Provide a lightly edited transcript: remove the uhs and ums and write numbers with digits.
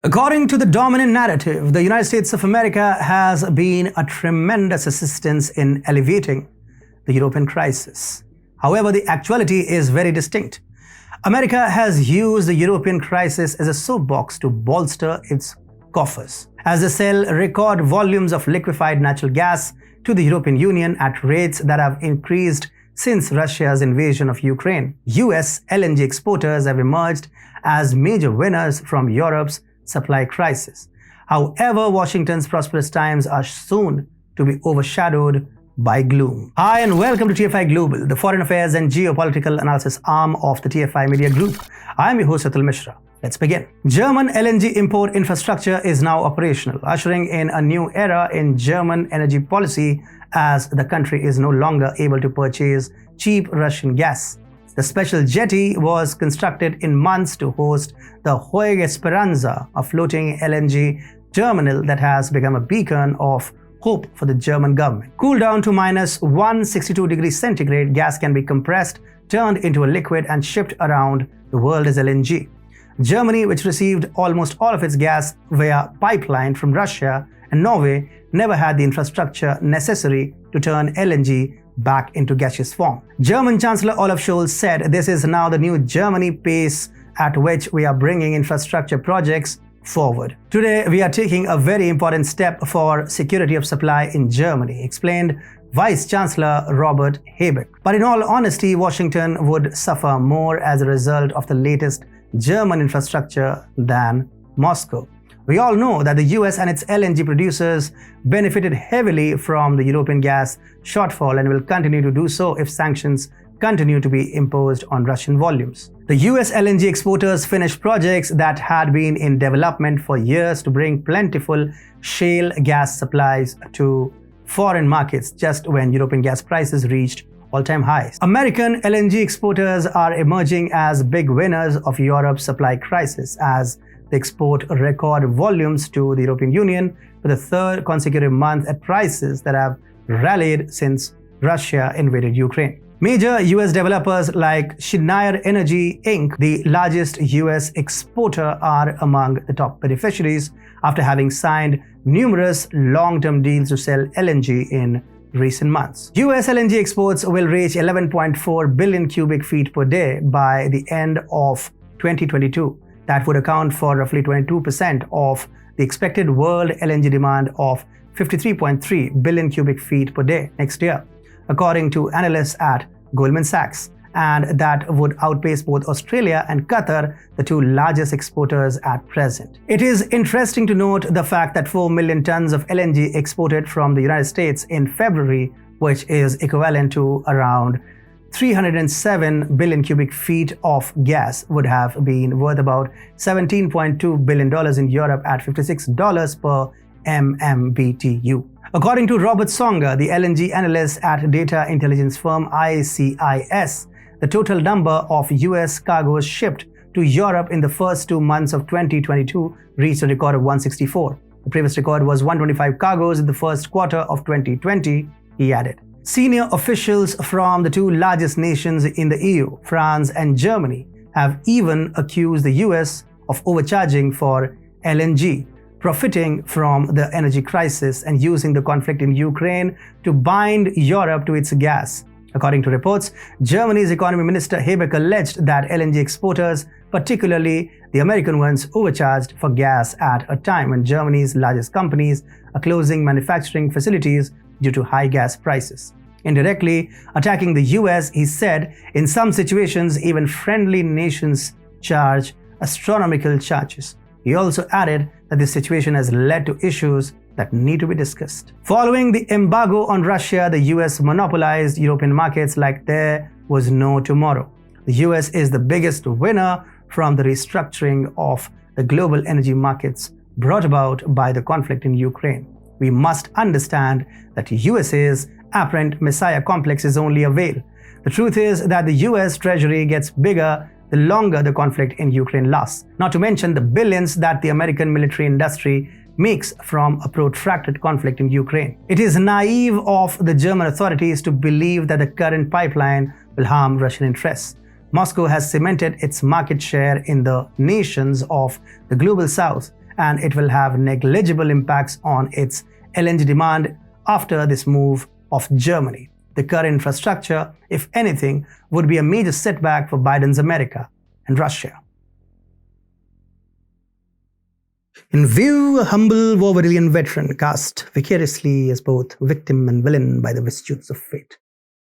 According to the dominant narrative, the United States of America has been a tremendous assistance in alleviating the European crisis. However, the actuality is very distinct. America has used the European crisis as a soapbox to bolster its coffers, as they sell record volumes of liquefied natural gas to the European Union at rates that have increased since Russia's invasion of Ukraine. US LNG exporters have emerged as major winners from Europe's supply crisis. However, Washington's prosperous times are soon to be overshadowed by gloom. Hi and welcome to TFIGlobal, the foreign affairs and geopolitical analysis arm of the TFI Media Group. I am your host Atul Mishra. Let's begin. German LNG import infrastructure is now operational, ushering in a new era in German energy policy as the country is no longer able to purchase cheap Russian gas. The special jetty was constructed in months to host the Hohe Esperanza, a floating LNG terminal that has become a beacon of hope for the German government. Cooled down to minus 162 degrees centigrade, gas can be compressed, turned into a liquid and shipped around the world as LNG. Germany, which received almost all of its gas via pipeline from Russia and Norway, never had the infrastructure necessary to turn LNG back into gaseous form. German Chancellor Olaf Scholz said, "This is now the new Germany pace at which we are bringing infrastructure projects forward. Today, we are taking a very important step for security of supply in Germany," explained Vice Chancellor Robert Habeck. But in all honesty, Washington would suffer more as a result of the latest German infrastructure than Moscow. We all know that the US and its LNG producers benefited heavily from the European gas shortfall and will continue to do so if sanctions continue to be imposed on Russian volumes. The US LNG exporters finished projects that had been in development for years to bring plentiful shale gas supplies to foreign markets just when European gas prices reached all-time highs. American LNG exporters are emerging as big winners of Europe's supply crisis as they export record volumes to the European Union for the third consecutive month at prices that have rallied since Russia invaded Ukraine. Major US developers like Schneider Energy Inc., the largest US exporter, are among the top beneficiaries after having signed numerous long-term deals to sell LNG in recent months. US LNG exports will reach 11.4 billion cubic feet per day by the end of 2022. That would account for roughly 22% of the expected world LNG demand of 53.3 billion cubic feet per day next year, according to analysts at Goldman Sachs, and that would outpace both Australia and Qatar, the two largest exporters at present. It is interesting to note the fact that 4 million tons of LNG exported from the United States in February, which is equivalent to around 307 billion cubic feet of gas, would have been worth about $17.2 billion in Europe at $56 per MMBTU. According to Robert Songer, the LNG analyst at data intelligence firm ICIS, the total number of US cargoes shipped to Europe in the first 2 months of 2022 reached a record of 164. The previous record was 125 cargoes in the first quarter of 2020, he added. Senior officials from the two largest nations in the EU, France and Germany, have even accused the US of overcharging for LNG, profiting from the energy crisis and using the conflict in Ukraine to bind Europe to its gas. According to reports, Germany's economy minister Habeck alleged that LNG exporters, particularly the American ones, overcharged for gas at a time when Germany's largest companies are closing manufacturing facilities due to high gas prices. Indirectly attacking the US, he said, in some situations, even friendly nations charge astronomical charges. He also added that this situation has led to issues that need to be discussed. Following the embargo on Russia, the US monopolized European markets like there was no tomorrow. The US is the biggest winner from the restructuring of the global energy markets brought about by the conflict in Ukraine. We must understand that USA's apparent messiah complex is only a veil. The truth is that the US Treasury gets bigger the longer the conflict in Ukraine lasts, not to mention the billions that the American military industry makes from a protracted conflict in Ukraine. It is naive of the German authorities to believe that the current pipeline will harm Russian interests. Moscow has cemented its market share in the nations of the global south and it will have negligible impacts on its LNG demand after this move of Germany. The current infrastructure, if anything, would be a major setback for Biden's America and Russia. In view, a humble Wolverine veteran cast vicariously as both victim and villain by the vicissitudes of fate.